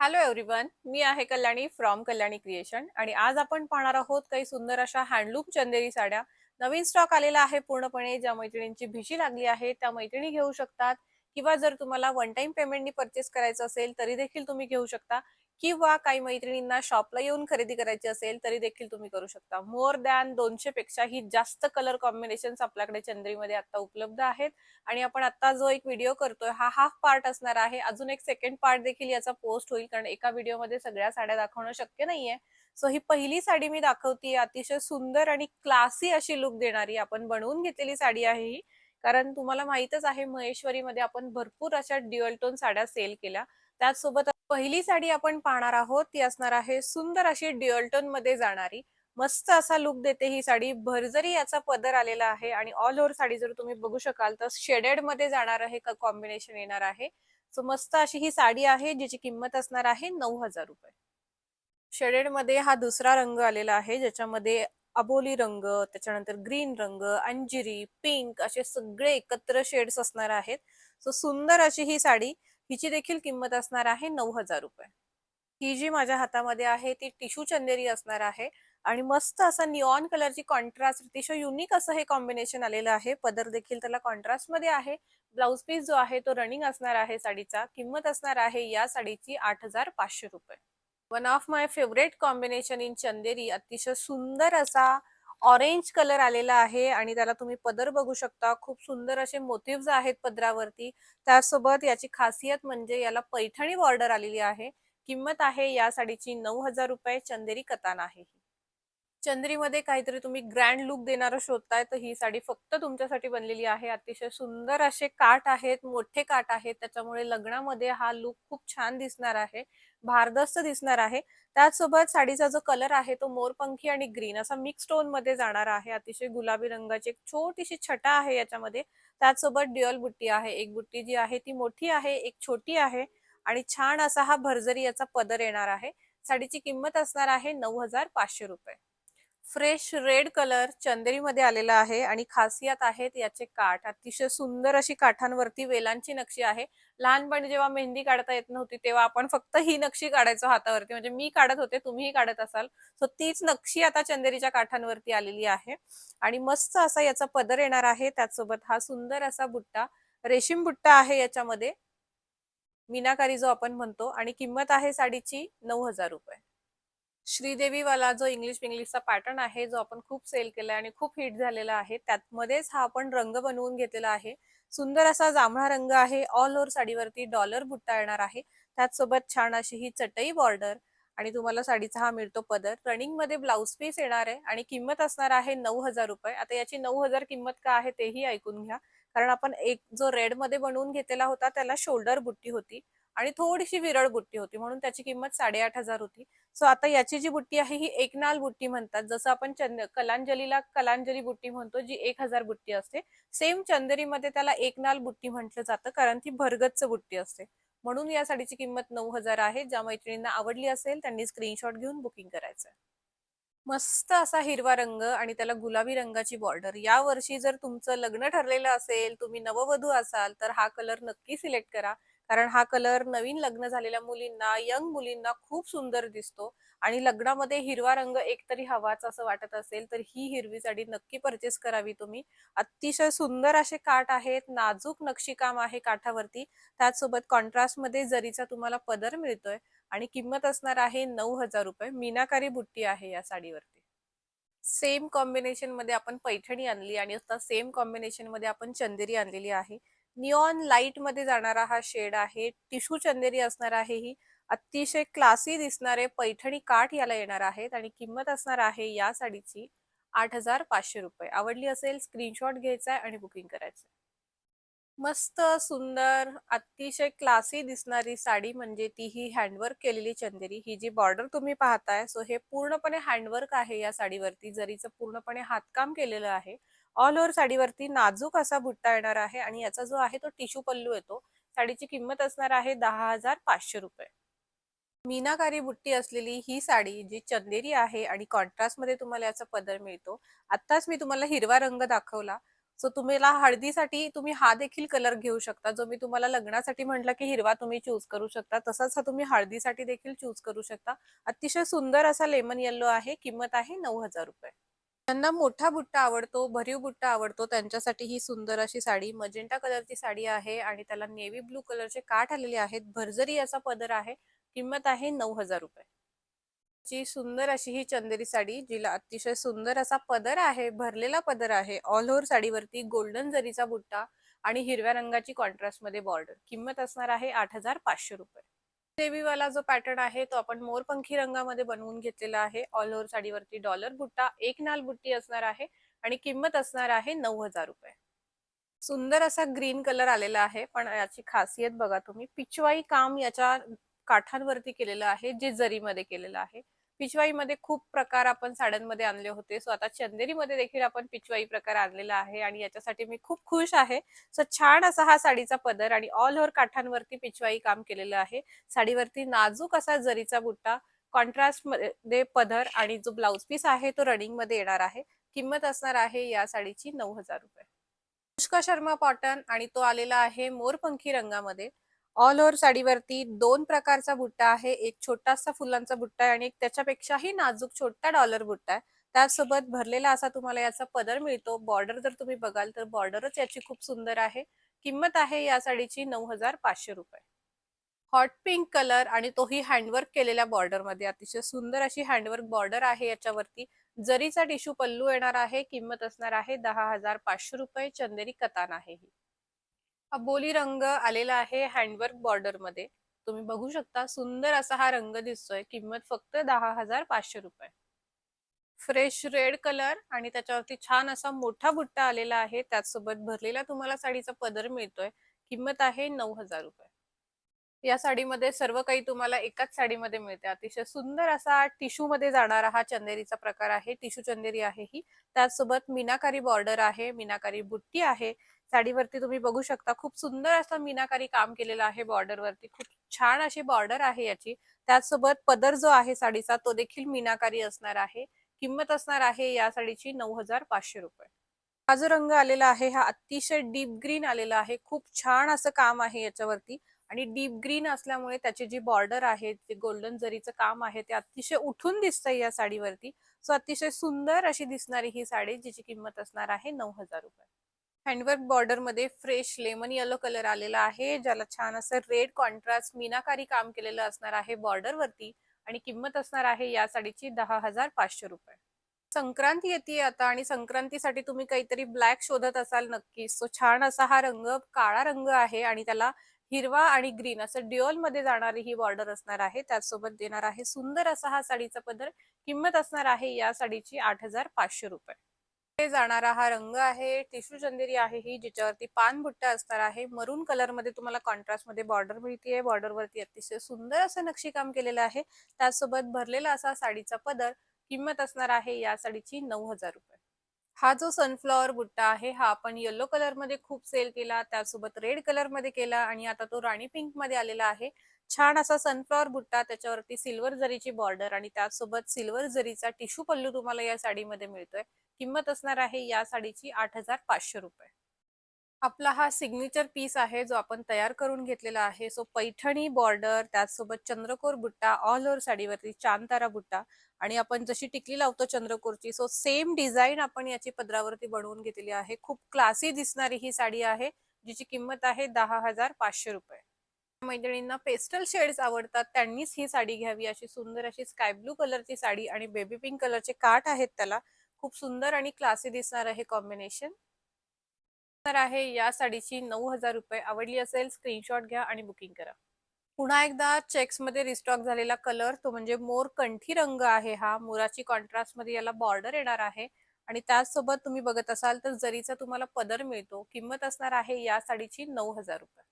Hello everyone, मी आहे Kalyani from Kalyani creation आणि आज आपण पाहणार आहोत काही सुंदर अशा हँडलूम चंदेरी साड्या. नवीन स्टॉक आलेला आहे पूर्णपणे. ज्या मैत्रिणींची भिशी लागली आहे त्या मैत्रिणी घेऊ शकतात किंवा जर तुम्हाला वन टाइम पेमेंटनी परचेस करायचं असेल तरी देखील तुम्ही घेऊ शकता किंवा काही मैत्रिणींना शॉपला येऊन खरेदी करायची असेल तरी देखील तुम्ही करू शकता. मोर दॅन 200 पेक्षाही जास्त कलर कॉम्बिनेशन्स आपल्याकडे चंदेरीमध्ये आता उपलब्ध आहेत आणि आपण आता जो एक व्हिडिओ करतोय हा हाफ पार्ट असणार आहे. अजून एक सेकंड पार्ट देखील याचा पोस्ट होईल कारण एका व्हिडिओमध्ये सगळ्या साड्या दाखवणं शक्य नाहीये. सो ही पहिली साडी मी दाखवतीये. अतिशय सुंदर आणि क्लासी अशी लुक देणारी आपण बनवून घेतलेली साडी आहे ही. कारण तुम्हाला माहितच आहे महेश्वरीमध्ये आपण भरपूर अशा ड्युअल टोन साड्या सेल केल्या. त्याचसोबत पहिली साडी आपण पाहणार आहोत ती असणार आहे सुंदर अशी ड्युअल टोन मध्ये जाणारी. मस्त असा लुक देते ही साडी. भरजरी याचा पदर आलेला आहे आणि ऑल ओव्हर साडी जर तुम्ही बघू शकाल तर शेडेड मध्ये जाणार आहे कॉम्बिनेशन येणार आहे. सो मस्त अशी ही साडी आहे जिची किंमत असणार आहे 9,000 रुपये. शेडेड मध्ये हा दुसरा रंग आलेला आहे ज्याच्यामध्ये अबोली रंग, त्याच्यानंतर ग्रीन रंग, अंजिरी, पिंक असे सगळे एकत्र शेड्स असणार आहेत. सो सुंदर अशी ही साडी. हिची देखील किंमत असणार आहे 9,000 रुपये. ही जी माझ्या हातामध्ये आहे ती टिश्यू चंदेरी असणार आहे आणि मस्त असा निऑन कलरची कॉन्ट्रास्ट अतिशय युनिक असं हे कॉम्बिनेशन आलेलं आहे. पदर देखील त्याला कॉन्ट्रास्ट मध्ये आहे. ब्लाउज पीस जो आहे तो रनिंग असणार आहे साडीचा. किंमत असणार आहे या साडीची 8,500 रुपये. One of my favourite combination in Chanderi. अतिशय सुंदर असा ऑरेंज कलर आलेला आहे आणि त्याला तुम्ही पदर बघू शकता. खूप सुंदर असे मोटिव्स आहेत पदरावरती. त्यासोबत याची खासियत म्हणजे याला पैठणी बॉर्डर आलेली आहे. किंमत आहे या साडीची 9,000 रुपये. चंदेरी कतान आहे ही. चंद्रीमध्ये काहीतरी तुम्ही ग्रँड लुक देणारं शोधताय तर ही साडी फक्त तुमच्यासाठी बनलेली आहे. अतिशय सुंदर असे काठ आहेत, मोठे काठ आहेत, त्याच्यामुळे लग्नामध्ये हा लुक खूप छान दिसणार आहे, भारदस्त दिसणार आहे. त्याचसोबत साडीचा जो कलर आहे तो मोरपंखी आणि ग्रीन असा मिक्स टोन मध्ये जाणार आहे. अतिशय गुलाबी रंगाची एक छोटीशी छटा आहे याच्यामध्ये. त्याचसोबत ड्युअल बुट्टी आहे. एक बुट्टी जी आहे ती मोठी आहे, एक छोटी आहे आणि छान असा हा भरजरी याचा पदर येणार आहे. साडीची किंमत असणार आहे 9,500 रुपये. फ्रेश रेड कलर चंदेरीमध्ये आलेला आहे आणि खासियत आहेत याचे काठ. अतिशय सुंदर अशी काठांवरती वेलांची नक्षी आहे. लहानपणी जेव्हा मेहंदी काढता येत नव्हती तेव्हा आपण फक्त ही नक्षी काढायचो हातावरती. म्हणजे मी काढत होते, तुम्हीही काढत असाल. सो तीच नक्षी आता चंदेरीच्या काठांवरती आलेली आहे आणि मस्त असा याचा पदर येणार आहे. त्याचसोबत हा सुंदर असा बुट्टा, रेशीम बुट्टा आहे याच्यामध्ये, मीनाकारी जो आपण म्हणतो आणि किंमत आहे साडीची 9,000 रुपये. श्रीदेवी वाला जो इंग्लिशचा पॅटर्न आहे जो आपण खूप सेल केलाय आणि खूप हिट झालेला आहे त्यातमध्येच हा आपण रंग बनवून घेतलेला आहे. सुंदर असा जांभळा रंग आहे. ऑल ओव्हर साडीवरती डॉलर बुट्टा येणार आहे. त्याचसोबत छान अशी ही चटई बॉर्डर आणि तुम्हाला साडीचा हा मिळतो पदर. रनिंग मध्ये ब्लाउज पीस येणार आहे आणि किंमत असणार आहे 9,000 रुपये. आता याची 9,000 किंमत का आहे तेही ऐकून घ्या. कारण आपण एक जो रेड मध्ये बनवून घेतलेला होता त्याला शोल्डर बुट्टी होती आणि थोडीशी विरळ बुट्टी होती म्हणून त्याची किंमत 8,500 होती. सो आता याची जी बुट्टी आहे ही एकनाल बुट्टी म्हणतात. जसं आपण कलांजलीला कलांजली बुट्टी म्हणतो जी 1,000 बुट्टी असते, सेम चंदेरीमध्ये त्याला एकनाल बुट्टी म्हटलं जातं कारण ती भरगच्च बुट्टी असते. म्हणून या साडीची किंमत 9,000 आहे. ज्या मैत्रिणींना आवडली असेल त्यांनी स्क्रीनशॉट घेऊन बुकिंग करायचं. मस्त असा हिरवा रंग आणि त्याला गुलाबी रंगाची बॉर्डर. या वर्षी जर तुमचं लग्न ठरलेलं असेल, तुम्ही नववधू असाल तर हा कलर नक्की सिलेक्ट करा. कारण हा कलर नवीन लग्न झालेल्या मुलींना, यंग मुलींना खूप सुंदर दिसतो आणि लग्नामध्ये हिरवा रंग एकतरी हवाच असं वाटत असेल तर ही हिरवी साडी नक्की परचेस करावी तुम्ही. अतिशय सुंदर असे काठ आहेत, नाजूक नक्षीकाम आहे काठावरती. त्याचसोबत कॉन्ट्रास्ट मध्ये जरीचा तुम्हाला पदर मिळतोय आणि किंमत असणार आहे 9,000 रुपये. मीनाकारी बुट्टी आहे या साडीवरती. सेम कॉम्बिनेशन मध्ये आपण पैठणी आणली आणि आता सेम कॉम्बिनेशन मध्ये आपण चंदेरी आणलेली आहे. निऑन लाईट मध्ये जाणारा हा शेड आहे. टिश्यू चंदेरी असणार आहे ही. अतिशय क्लासी दिसणारे पैठणी काठ याला येणार आहेत आणि किंमत असणार आहे या साडीची 8,500 रुपये. आवडली असेल स्क्रीनशॉट घ्यायचा आणि बुकिंग करायचं. मस्त सुंदर अतिशय क्लासी दिसणारी साडी म्हणजे ती ही हँडवर्क केलेली चंदेरी. ही जी बॉर्डर तुम्ही पाहताय सो हे पूर्णपणे हँडवर्क आहे या साडीवरती. जरीचं पूर्णपणे हातकाम केलेलं आहे. ऑल ओव्हर साडीवरती नाजूक असा बुट्टा येणार आहे आणि याचा जो आहे तो टिश्यू पल्लू येतो. साडीची किंमत असणार आहे 10,500 रुपये. मीनाकारी बुट्टी असलेली ही साडी जी चंदेरी आहे आणि कॉन्ट्रास्ट मध्ये तुम्हाला याचा पदर मिळतो. आत्ताच मी तुम्हाला हिरवा रंग दाखवला. सो तुम्हाला हळदीसाठी तुम्ही हा देखील कलर घेऊ शकता. जो मी तुम्हाला लग्नासाठी म्हटलं की हिरवा तुम्ही चूज करू शकता, तसाच हा तुम्ही हळदीसाठी देखील चूज करू शकता. अतिशय सुंदर असा लेमन येलो आहे. किंमत आहे ₹9000. ज्यांना मोठा बुट्टा आवडतो, भरीव बुट्टा आवडतो त्यांच्यासाठी ही सुंदर अशी साडी मजेंटा कलरची साडी आहे आणि त्याला नेव्ही ब्लू कलरचे काठ आलेले आहेत. भरजरी असा पदर आहे. किंमत आहे ₹9000. ची सुंदर अशी ही चंदेरी साडी, जिला अतिशय सुंदर असा पदर आहे, भरलेला पदर आहे. ऑल ओव्हर साडीवरती गोल्डन जरीचा बुट्टा आणि हिरव्या रंगाची कॉन्ट्रास्ट मध्ये बॉर्डर. किंमत असणार आहे ₹8500. देवीवाला जो पॅटर्न आहे तो आपण मोरपंखी रंगामध्ये बनवून घेतलेला आहे. ऑल ओव्हर साडीवरती डॉलर बुट्टा, एक नाल बुट्टी असणार आहे आणि किंमत असणार आहे ₹9000. सुंदर असा ग्रीन कलर आलेला आहे, पण याची खासियत बघा तुम्ही, पिचवाई काम याच्या काठांवरती केलेलं आहे, जे जरीमध्ये केलेलं आहे. पिचवाईमध्ये खूप प्रकार आपण साड्यांमध्ये आणले होते. सो आता चंदेरीमध्ये देखील आपण पिचवाई प्रकार आणलेला आहे आणि याच्यासाठी मी खूप खुश आहे. सो छान असा हा साडीचा पदर आणि ऑल ओव्हर काठांवरती पिचवाई काम केलेलं आहे. साडीवरती नाजूक असा जरीचा बुट्टा, कॉन्ट्रास्ट मध्ये पदर आणि जो ब्लाउज पीस आहे तो रनिंग मध्ये येणार आहे. किंमत असणार आहे या साडीची ₹9000. अनुष्का शर्मा कॉटन आणि तो आलेला आहे मोरपंखी रंगामध्ये. ऑल ओव्हर साडीवरती दोन प्रकारचा बुट्टा आहे. एक छोटासा फुलांचा बुट्टा आहे आणि एक त्याच्यापेक्षाही नाजूक छोटा डॉलर बुट्टा आहे. त्यासोबत भरलेला असा तुम्हाला याचा पदर मिळतो. बॉर्डर जर तुम्ही बघाल तर बॉर्डरच याची खूप सुंदर आहे. किंमत आहे या साडीची ₹9500. हॉट पिंक कलर आणि तोही हँडवर्क केलेल्या बॉर्डर मध्ये, अतिशय सुंदर अशी हँडवर्क बॉर्डर आहे याच्यावरती. जरीचा टिश्यू पल्लू येणार आहे. किंमत असणार आहे ₹10500. चंदेरी कतान आहे ही. अबोली रंग आलेला आहे हँडवर्क बॉर्डर मध्ये. तुम्ही बघू शकता सुंदर असा हा रंग दिसतोय. किंमत फक्त ₹10500. फ्रेश रेड कलर आणि त्याच्यावरती छान असा मोठा बुट्टा आलेला आहे. त्याचसोबत भरलेला तुम्हाला साडीचा पदर मिळतोय. किंमत आहे ₹9000. या साडीमध्ये सर्व काही तुम्हाला एकाच साडीमध्ये मिळते. अतिशय सुंदर असा टिश्यू मध्ये जाणारा हा चंदेरीचा प्रकार आहे. टिश्यू चंदेरी आहे ही. त्याचसोबत मीनाकारी बॉर्डर आहे, मीनाकारी बुट्टी आहे. साडीवरती तुम्ही बघू शकता खूप सुंदर असं मीनाकारी काम केलेलं आहे बॉर्डर वरती. खूप छान अशी बॉर्डर आहे याची. त्याचसोबत पदर जो आहे साडीचा तो देखील मीनाकारी असणार आहे. किंमत असणार आहे या साडीची ₹9500. हा जो रंग आलेला आहे हा अतिशय डीप ग्रीन आलेला आहे. खूप छान असं काम आहे याच्यावरती आणि डीप ग्रीन असल्यामुळे त्याची जी बॉर्डर आहे, ते गोल्डन जरीचं काम आहे, ते अतिशय उठून दिसतंय या साडीवरती. सो अतिशय सुंदर अशी दिसणारी ही साडी, जिची किंमत असणार आहे ₹9000. हँडवर्क बॉर्डर मध्ये फ्रेश लेमन येलो कलर आलेला आहे, ज्याला छान असं रेड कॉन्ट्रास्ट मीनाकारी काम केलेलं असणार आहे बॉर्डर वरती आणि किंमत असणार आहे या साडीची ₹10500. संक्रांती येते आता आणि संक्रांतीसाठी तुम्ही काहीतरी ब्लॅक शोधत असाल नक्कीच. सो छान असा हा रंग काळा रंग आहे आणि त्याला हिरवा आणि ग्रीन असं ड्युअल मध्ये जाणारी ही बॉर्डर असणार आहे. त्याचसोबत देणार आहे सुंदर असा हा साडीचा पदर. किंमत असणार आहे या साडीची ₹8500. हे जाणारा हा रंग आहे, टिश्यू चंदेरी आहे ही, जिच्यावरती पान बुट्टा असणार आहे. मरून कलर मध्ये तुम्हाला कॉन्ट्रास्ट मध्ये बॉर्डर मिळतीये. बॉर्डर वरती अतिशय सुंदर असं नक्षीकाम केलेलं आहे. त्याचसोबत भरलेला असा साडीचा पदर. किंमत असणार आहे या साडीची ₹9000. हा जो सनफ्लॉवर बुट्टा आहे हा आपण येलो कलर मध्ये खूप सेल केला, त्यासोबत रेड कलर मध्ये केला आणि आता तो राणी पिंक मध्ये आलेला आहे. छान असा सनफ्लॉवर बुट्टा, त्याच्यावरती सिल्वर जरीची बॉर्डर आणि त्यासोबत सिल्वर जरीचा टिश्यू पल्लू तुम्हाला या साडीमध्ये मिळतोय. किंमत असणार आहे या साडीची ₹8500. आपला हा सिग्नेचर पीस आहे जो आपण तयार करून घेतलेला आहे. सो पैठणी बॉर्डर, त्याचसोबत चंद्रकोर बुट्टा, ऑल ओव्हर साडीवरती चांतारा बुट्टा आणि आपण जशी टिकली लावतो चंद्रकोरची, सो सेम डिझाईन आपण याची पदरावरती बनवून घेतलेली आहे. खूप क्लासी दिसणारी ही साडी आहे, जिची किंमत आहे ₹10500. मैत्रिणींना पेस्टल शेड्स आवडतात त्यांनीच ही साडी घ्यावी. अशी सुंदर अशी स्काय ब्लू कलरची साडी आणि बेबी पिंक कलरचे काठ आहेत त्याला. खूप सुंदर आणि क्लासी दिसणार आहे कॉम्बिनेशन. तर आहे या साडीची ₹9000. आवडली असेल स्क्रीनशॉट घ्या आणि बुकिंग करा. पुन्हा एकदा चेक्स मध्ये रिस्टॉक झालेला कलर, तो म्हणजे मोर कंठी रंग आहे हा. मोराची कॉन्ट्रास्ट मध्ये याला बॉर्डर येणार आहे आणि त्याचसोबत तुम्ही बघत असाल तर जरीचा तुम्हाला पदर मिळतो. किंमत असणार आहे या साडीची ₹9000.